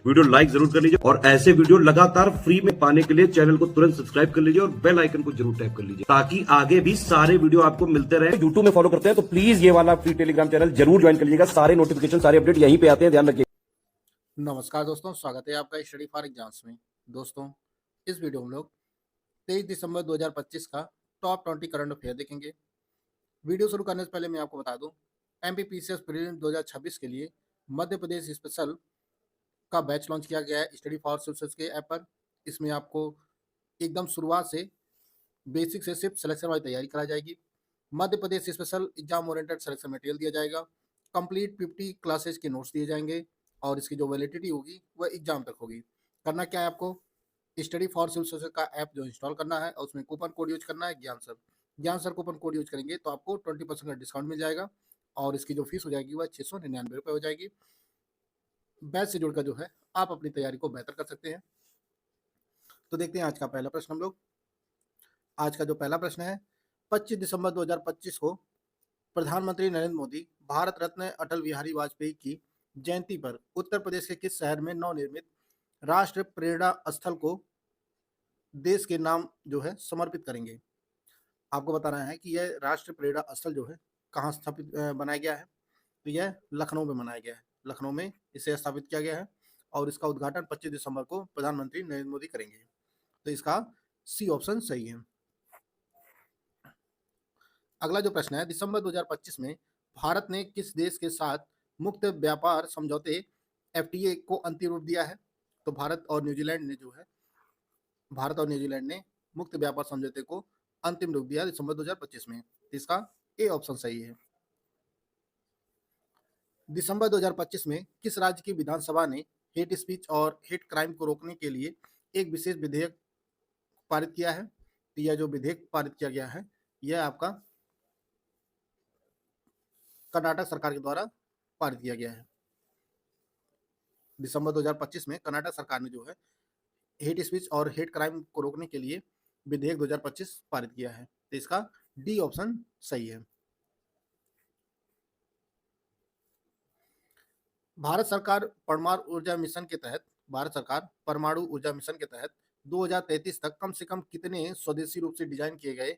Video like जरूर कर लीजिए और ऐसे वीडियो लगातार फ्री में पाने के लिए चैनल को तुरंत सब्सक्राइब कर लीजिए और बेल आइकन को जरूर टैप कर लीजिए ताकि आगे भी सारे वीडियो आपको मिलते रहे। यूट्यूब में फॉलो करते हैं तो प्लीज ये वाला फ्री टेलीग्राम चैनल जरूर ज्वाइन कर लीजिएगा। सारे नोटिफिकेशन सारे अपडेट यहीं पे आते हैं, ध्यान रखिए। नमस्कार दोस्तों, स्वागत है आपका स्टडी फॉर एग्जाम्स में। दोस्तों, इस वीडियो में हम लोग 23 दिसंबर 2025 का टॉप 20 करंट अफेयर देखेंगे। वीडियो शुरू करने से पहले मैं आपको बता दूं, एमपीपीसीएस प्रीलिम्स 2026 के लिए मध्य प्रदेश स्पेशल का बैच लॉन्च किया गया है स्टडी फॉर सिविल के ऐप पर। इसमें आपको एकदम शुरुआत से बेसिक से सिर्फ सिलेक्शन वाली तैयारी कराई जाएगी। Madhya Pradesh special exam oriented selection material दिया जाएगा। कंप्लीट 50 क्लासेस के नोट्स दिए जाएंगे और इसकी जो वैलिडिटी होगी वह एग्जाम तक होगी। करना क्या है आपको, स्टडी फॉर सिविल का ऐप जो इंस्टॉल करना है और उसमें कूपन कोड यूज करना है ज्ञान सर कूपन कोड यूज करेंगे तो आपको 20% का डिस्काउंट मिल जाएगा और इसकी जो फीस हो जाएगी वह 699 रुपये हो जाएगी। बैच से जुड़कर जो है आप अपनी तैयारी को बेहतर कर सकते हैं। तो देखते हैं आज का पहला प्रश्न हम लोग। आज का जो पहला प्रश्न है, 25 दिसंबर 2025 को प्रधानमंत्री नरेंद्र मोदी भारत रत्न अटल बिहारी वाजपेयी की जयंती पर उत्तर प्रदेश के किस शहर में नवनिर्मित राष्ट्र प्रेरणा स्थल को देश के नाम जो है समर्पित करेंगे। आपको बताना है कि यह राष्ट्र प्रेरणा स्थल जो है कहाँ स्थापित बनाया गया है। तो यह लखनऊ में बनाया गया है, लखनऊ में इसे स्थापित किया गया है और इसका उद्घाटन 25 दिसंबर को प्रधानमंत्री नरेंद्र मोदी करेंगे। तो इसका सी ऑप्शन सही है। अगला जो प्रश्न है, दिसंबर 2025 में भारत ने किस देश के साथ मुक्त व्यापार समझौते एफटीए को अंतिम रूप दिया है। तो भारत और न्यूजीलैंड ने मुक्त व्यापार समझौते को अंतिम रूप दिया दिसंबर 2025 में। इसका ए ऑप्शन सही है। दिसंबर 2025 में किस राज्य की विधानसभा ने हेट स्पीच और हेट क्राइम को रोकने के लिए एक विशेष विधेयक पारित किया है। तो यह जो विधेयक पारित किया गया है यह आपका कर्नाटक सरकार के द्वारा पारित किया गया है। दिसंबर 2025 में कर्नाटक सरकार ने जो है हेट स्पीच और हेट क्राइम को रोकने के लिए विधेयक 2025 पारित किया है। तो इसका डी ऑप्शन सही है। भारत सरकार परमाणु ऊर्जा मिशन के तहत 2033 तक कम से कम कितने स्वदेशी रूप से डिजाइन किए गए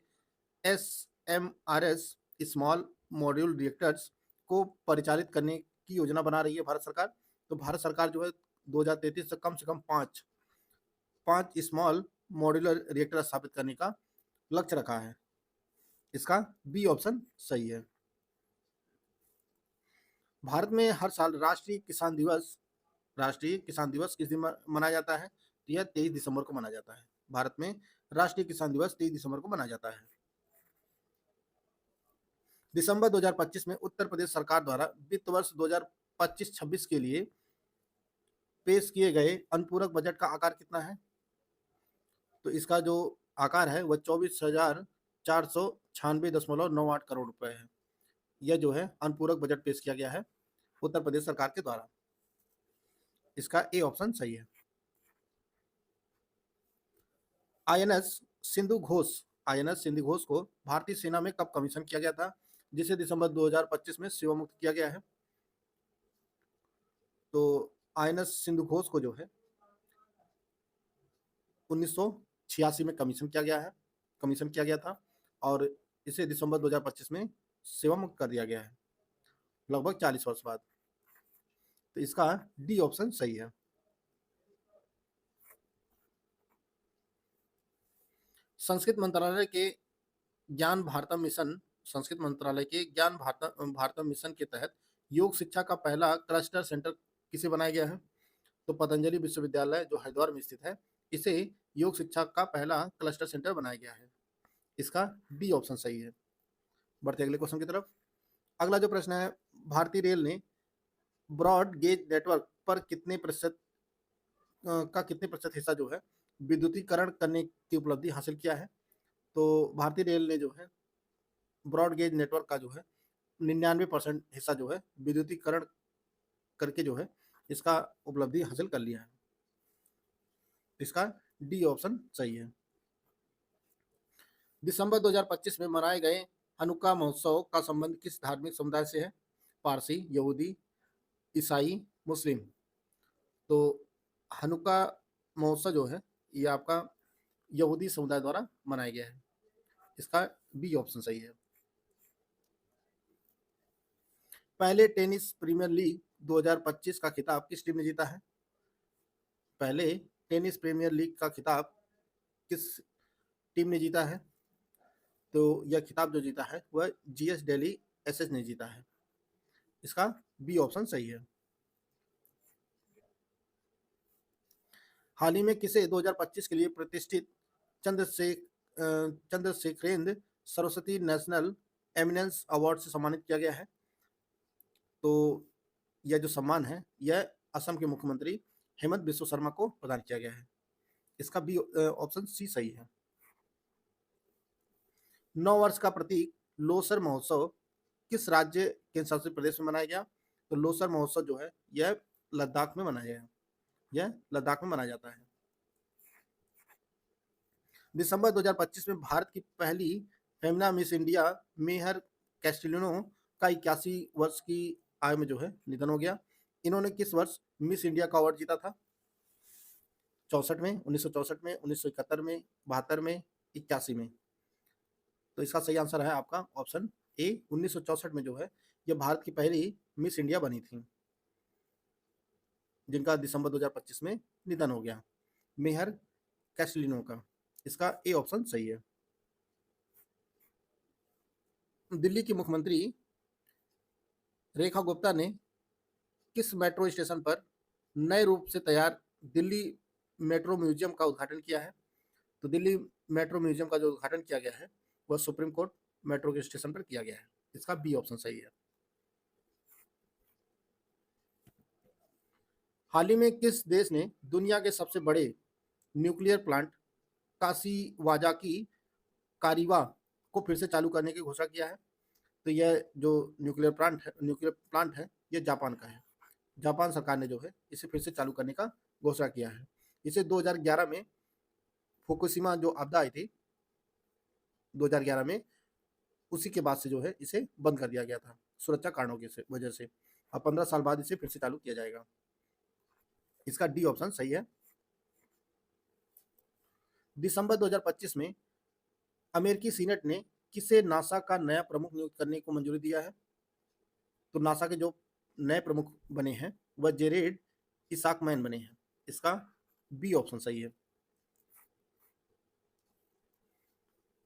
SMRS स्मॉल मॉड्यूल रिएक्टर्स को परिचालित करने की योजना बना रही है भारत सरकार। तो भारत सरकार जो है 2033 तक कम से कम पांच स्मॉल मॉड्यूलर रिएक्टर स्थापित करने का लक्ष्य रखा है। इसका बी ऑप्शन सही है। भारत में हर साल राष्ट्रीय किसान दिवस किस दिन मनाया जाता है। तो यह 23 दिसंबर को मनाया जाता है। भारत में राष्ट्रीय किसान दिवस 23 दिसंबर को मनाया जाता है। दिसंबर 2025 में उत्तर प्रदेश सरकार द्वारा वित्त वर्ष 2025-26 के लिए पेश किए गए अनुपूरक बजट का आकार कितना है। तो इसका जो आकार है वह 24,496.98 करोड़ रुपए है। यह जो है अनुपूरक बजट पेश किया गया है उत्तर प्रदेश सरकार के द्वारा। इसका ए ऑप्शन सही है। आईएनएस सिंधु घोष को भारतीय सेना में कब कमीशन किया गया था, जिसे दिसंबर 2025 में सेवा मुक्त किया गया है। तो आईएनएस सिंधु घोष को जो है 1986 में कमीशन किया गया था और इसे दिसंबर 2025 में सेवा मुक्त कर दिया गया है, लगभग 40 वर्ष बाद। तो इसका डी ऑप्शन सही है। संस्कृत मंत्रालय के ज्ञान भारतम मिशन के तहत योग शिक्षा का पहला क्लस्टर सेंटर किसे बनाया गया है। तो पतंजलि विश्वविद्यालय जो हरिद्वार में स्थित है, इसे योग शिक्षा का पहला क्लस्टर सेंटर बनाया गया है। इसका डी ऑप्शन सही है। बढ़ते अगले क्वेश्चन की तरफ। अगला जो प्रश्न है, भारतीय रेल ने ब्रॉड गेज नेटवर्क पर कितने प्रतिशत हिस्सा जो है विद्युतीकरण करने की उपलब्धि हासिल किया है। तो भारतीय रेल ने जो है ब्रॉड गेज नेटवर्क का जो है 99% हिस्सा जो है विद्युतीकरण करके जो है इसका उपलब्धि हासिल कर लिया है। इसका डी ऑप्शन सही है। दिसंबर 2025 में मनाए गए हनुक्का महोत्सव का संबंध किस धार्मिक समुदाय से है। पारसी, यहूदी, ईसाई, मुस्लिम। तो हनुका महोत्सव जो है ये आपका यहूदी समुदाय द्वारा मनाया गया है। इसका बी ऑप्शन सही है। पहले टेनिस प्रीमियर लीग 2025 का खिताब किस टीम ने जीता है? पहले टेनिस प्रीमियर लीग का खिताब किस टीम ने जीता है? तो यह खिताब जो जीता है वह जीएस दिल्ली एसएस ने जीता है। इसका बी ऑप्शन सही है। हाल ही में किसे 2025 के लिए प्रतिष्ठित Chandrashekharendra Saraswati national eminence award से सम्मानित किया गया है? तो यह जो सम्मान है यह असम के मुख्यमंत्री हेमंत बिस्व शर्मा को प्रदान किया गया है। इसका बी ऑप्शन सी सही है। 9 वर्ष का प्रतीक लोसर महोत्सव किस राज्य केंद्र शासित प्रदेश में मनाया गया? तो लोसर महोत्सव जो है यह लद्दाख में मनाया गया। यह लद्दाख में मनाया जाता है। दिसंबर 2025 में भारत की पहली फेमिना मिस इंडिया मेहर कैस्टिलिनो का 81 वर्ष की आयु में जो है निधन हो गया। इन्होंने किस वर्ष मिस इंडिया का अवार्ड जीता था? 64 में, 1964 में, 1971 में, 72 में, 81 में। तो इसका सही आंसर है आपका ऑप्शन ए। 1964 में जो है यह भारत की पहली मिस इंडिया बनी थी, जिनका दिसंबर 2025 में निधन हो गया, मेहर कैस्टिलिनो का। इसका ए ऑप्शन सही है। दिल्ली की मुख्यमंत्री रेखा गुप्ता ने किस मेट्रो स्टेशन पर नए रूप से तैयार दिल्ली मेट्रो म्यूजियम का उद्घाटन किया है? तो दिल्ली मेट्रो म्यूजियम का जो उद्घाटन किया गया है वह सुप्रीम कोर्ट मेट्रो के स्टेशन पर किया गया है। इसका बी ऑप्शन सही है। हाल ही में किस देश ने दुनिया के सबसे बड़े न्यूक्लियर प्लांट काशीवाजाकी कारिवा को फिर से चालू करने की घोषणा किया है? तो यह जो न्यूक्लियर प्लांट है यह जापान का है। जापान सरकार ने जो है इसे फिर से चालू करने का घोषणा किया है। इसे 2011 में फुकुशिमा जो आपदा आई थी 2011 में, उसी के बाद से जो है इसे बंद कर दिया गया था सुरक्षा कारणों की वजह से। अब 15 साल बाद इसे फिर से चालू किया जाएगा। इसका डी ऑप्शन सही है। दिसंबर 2025 में अमेरिकी सीनेट ने किसे नासा का नया प्रमुख नियुक्त करने को मंजूरी दिया है? तो नासा के जो नए प्रमुख बने हैं वह जेरेड इसाकमैन बने हैं। इसका बी ऑप्शन सही है।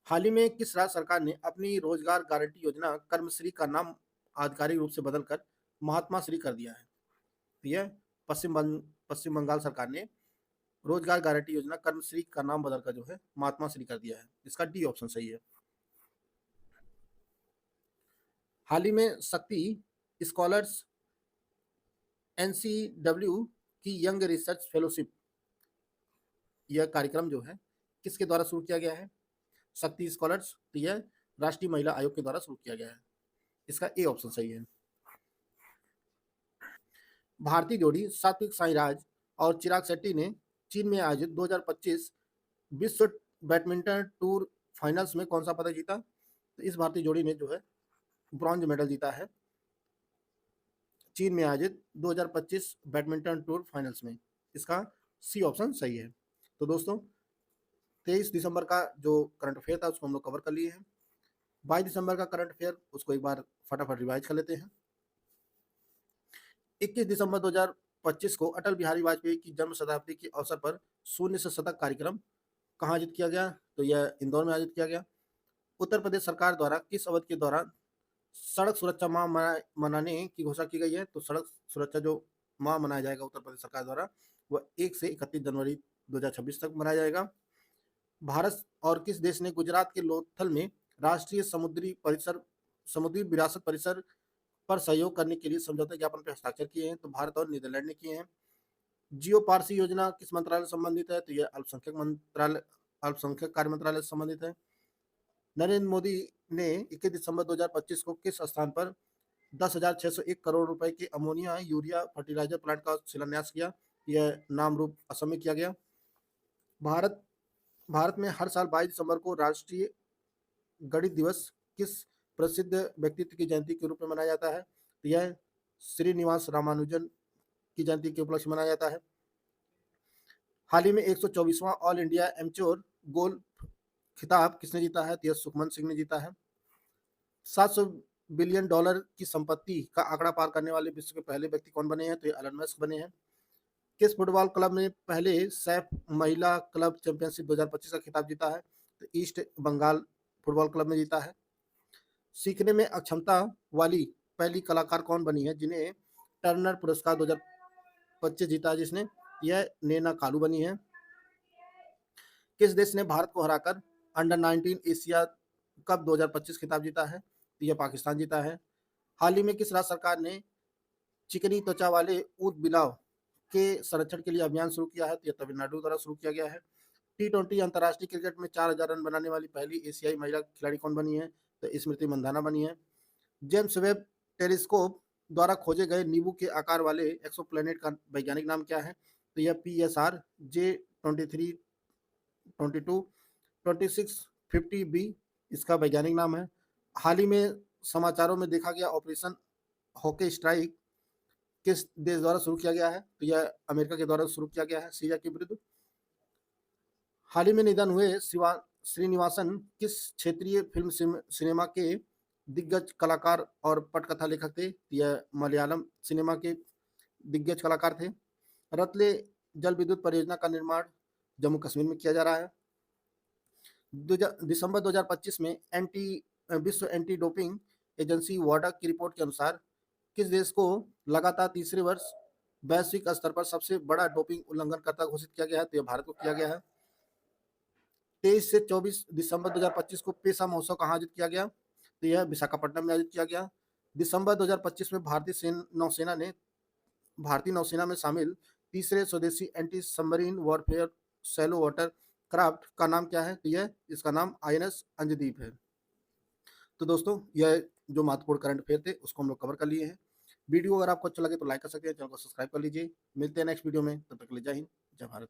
हाल ही में किस राज्य सरकार ने अपनी रोजगार गारंटी योजना कर्मश्री का नाम आधिकारिक रूप से बदलकर महात्मा श्री कर दिया है? यह पश्चिम बंगाल सरकार ने रोजगार गारंटी योजना कर्मश्री का नाम बदलकर जो है महात्मा श्री कर दिया है। इसका डी ऑप्शन सही है। हाल ही में शक्ति स्कॉलर्स एनसीडब्ल्यू की यंग रिसर्च फेलोशिप यह कार्यक्रम जो है किसके द्वारा शुरू किया गया है? शक्ति स्कॉलर्स, तो यह राष्ट्रीय महिला आयोग के द्वारा शुरू किया गया है। इसका ए ऑप्शन सही है। भारतीय जोड़ी सात्विक साईराज और चिराग शेट्टी ने चीन में आयोजित 2025 विश्व बैडमिंटन टूर फाइनल्स में कौन सा पदक जीता? तो इस भारतीय जोड़ी ने जो है ब्रॉन्ज मेडल जीता है चीन में आयोजित 2025 बैडमिंटन टूर फाइनल्स में। इसका सी ऑप्शन सही है। तो दोस्तों 23 दिसंबर का जो करंट अफेयर था उसको हम लोग कवर कर लिए हैं। 22 दिसंबर का करंट अफेयर उसको एक बार फटाफट रिवाइज कर लेते हैं। 21 दिसंबर 2025 को अटल बिहारी वाजपेयी की जन्म शताब्दी के अवसर पर शून्य से शतक कार्यक्रम कहाँ आयोजित किया गया? तो यह इंदौर में आयोजित किया गया। उत्तर प्रदेश सरकार द्वारा किस अवधि के दौरान सड़क सुरक्षा माह मनाने की घोषणा की गई है? तो सड़क सुरक्षा जो माह मनाया जाएगा उत्तर प्रदेश सरकार द्वारा वह 1 से 31 जनवरी 2026 तक मनाया जाएगा। भारत और किस देश ने गुजरात के लोथल में राष्ट्रीय समुद्री विरासत परिसर पर सहयोग करने के लिए समझौता ज्ञापन पर हस्ताक्षर किए हैं? तो भारत और नीदरलैंड ने किए हैं। जियो पारसी योजना किस मंत्रालय से संबंधित है? तो यह अल्पसंख्यक कार्य मंत्रालय से संबंधित है। नरेंद्र मोदी ने 21 दिसंबर 2025 को किस स्थान पर 10,601 करोड़ रुपए के अमोनिया यूरिया फर्टिलाइजर प्लांट का शिलान्यास किया? यह नामरूप असम में किया गया। भारत में हर साल 22 दिसंबर को राष्ट्रीय गणित दिवस किस प्रसिद्ध व्यक्तित्व की जयंती के रूप में मनाया जाता है? तो यह श्रीनिवास रामानुजन की जयंती के उपलक्ष्य मनाया जाता है। हाल ही में 124वां ऑल इंडिया एमेच्योर गोल्फ खिताब किसने जीता है? तो यह सुखमन सिंह ने जीता है। 700 बिलियन डॉलर की संपत्ति का आंकड़ा पार करने वाले विश्व के पहले व्यक्ति कौन बने हैं? तो ये एलन मस्क बने हैं। किस फुटबॉल क्लब ने पहले सैफ महिला क्लब चैंपियनशिप 2025 का खिताब जीता है? तो ईस्ट बंगाल फुटबॉल क्लब ने जीता है। सीखने में अक्षमता वाली पहली कलाकार कौन बनी है जिन्हें टर्नर पुरस्कार 2025 जीता है जिसने? यह नैना कालू बनी है। किस देश ने भारत को हराकर अंडर 19 एशिया कप 2025 खिताब जीता है? तो यह पाकिस्तान जीता है। हाल ही में किस राज्य सरकार ने चिकनी त्वचा वाले ऊद बिलाव के संरक्षण के लिए अभियान शुरू किया है? तो यह तमिलनाडु द्वारा शुरू किया गया है। T20 अंतर्राष्ट्रीय क्रिकेट में 4000 रन बनाने वाली पहली एशियाई महिला खिलाड़ी कौन बनी है? तो स्मृति मंधाना बनी है। जेम्स वेब टेलीस्कोप द्वारा खोजे गए नींबू के आकार वाले एक्सोप्लैनेट का वैज्ञानिक नाम क्या है? तो यह PSR J23 22 26 50b इसका वैज्ञानिक नाम है। हाल ही में समाचारों में देखा गया ऑपरेशन हॉकी स्ट्राइक किस देश द्वारा शुरू किया गया है? तो यह अमेरिका के द्वारा शुरू किया गया है सीरिया के विरुद्ध। हाल ही में निधन हुए श्रीनिवासन किस क्षेत्रीय फिल्म सिनेमा के दिग्गज कलाकार और पटकथा लेखक थे? यह मलयालम सिनेमा के दिग्गज कलाकार थे। रतले जल विद्युत परियोजना का निर्माण जम्मू कश्मीर में किया जा रहा है। दिसंबर 2025 में विश्व एंटी डोपिंग एजेंसी वाडा की रिपोर्ट के अनुसार किस देश को लगातार तीसरे वर्ष वैश्विक स्तर पर सबसे बड़ा डोपिंग उल्लंघनकर्ता घोषित किया गया है? तो यह भारत को किया गया है। 23 से 24 दिसंबर 2025 को पेशा महोत्सव कहाँ आयोजित किया गया? तो यह विशाखापट्टनम में आयोजित किया गया। दिसंबर 2025 में भारतीय नौसेना में शामिल तीसरे स्वदेशी anti submarine warfare shallow water craft का नाम क्या है? तो यह इसका नाम INS अंजदीप है। तो दोस्तों यह जो महत्वपूर्ण करंट अफेयर थे उसको हम लोग कवर कर लिए हैं। वीडियो अगर आपको अच्छा लगे तो लाइक कर सकते हैं, चैनल को सब्सक्राइब कर लीजिए। मिलते हैं नेक्स्ट वीडियो में, तब तक के लिए जय हिंद, जय भारत।